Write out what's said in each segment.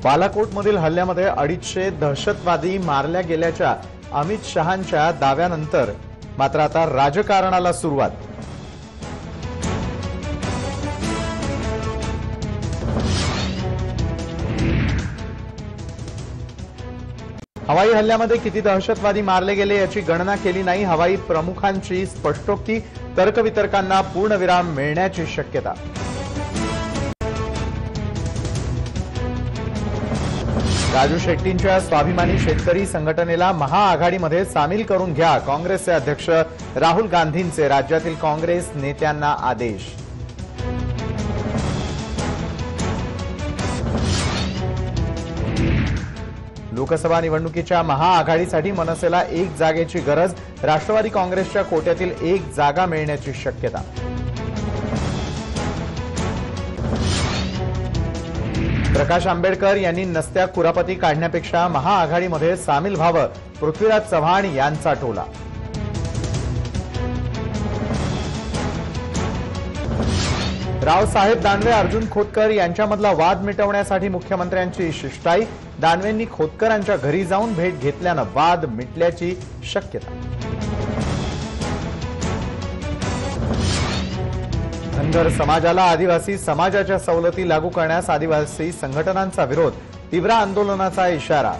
बालाकोटमधील हल्ल्यामध्ये 250 दहशतवादी मारल्या गेल्याच्या अमित शहांच्या दाव्यानंतर मात्र आता राजकारणाला सुरुवात। हवाई हल्ल्यामध्ये किती दहशतवादी मारले गेले याची गणना केली नाही। हवाई प्रमुखांची स्पष्टोक्ती, तर्कवितर्कांना पूर्णविराम मिळण्याची शक्यता। राजू शेट्टींच्या स्वाभिमानी शेतकरी संघटनेला महाआघाडीमध्ये सामील करून घ्या, काँग्रेसचे अध्यक्ष राहुल गांधींचे राज्यातील काँग्रेस नेत्यांना आदेश। लोकसभा निवडणुकीच्या महाआघाडीसाठी मनसेला 1 जागेची गरज, राष्ट्रवादी काँग्रेसच्या कोट्यातील 1 जागा मिळण्याची शक्यता। प्रकाश आंबेडकर यांनी नसत्या कुरापती काढण्यापेक्षा महाआघाडीमध्ये सामील व्हावं, पृथ्वीराज चव्हाण यांचा टोला। रावसाहेब दानवे अर्जुन खोतकर यांच्यामधला वाद मिटवण्यासाठी मुख्यमंत्र्यांची शिष्टाई, दानवेंनी खोतकरांच्या घरी जाऊन भेट घेतल्यानं वाद मिटल्याची शक्यता। धनगर समाजाला आदिवासी समाजाच्या सवलती लागू करण्यास आदिवासी संघटनांचा विरोध, तीव्र आंदोलनाचा इशारा।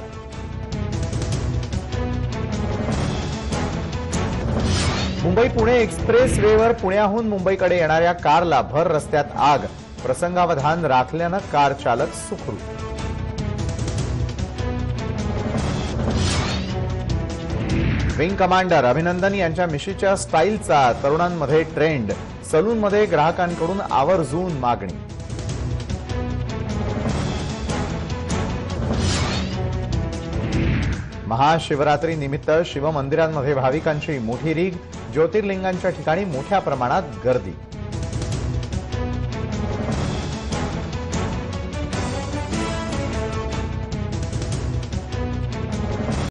मुंबई पुणे एक्सप्रेस वेवर पुण्याहून मुंबईकडे येणाऱ्या कारला भर रस्त्यात आग, प्रसंगावधान राखल्यानं कार चालक सुखरूप। विंग कमांडर अभिनंदन यांच्या मिशीच्या स्टाईलचा तरुणांमध्ये ट्रेंड, सलूनमध्ये ग्राहकांकडून आवर्जून मागणी। महाशिवरात्री निमित्त शिवमंदिरांमध्ये भाविकांची मोठी रीघ, ज्योतिर्लिंगांच्या ठिकाणी मोठ्या प्रमाणात गर्दी।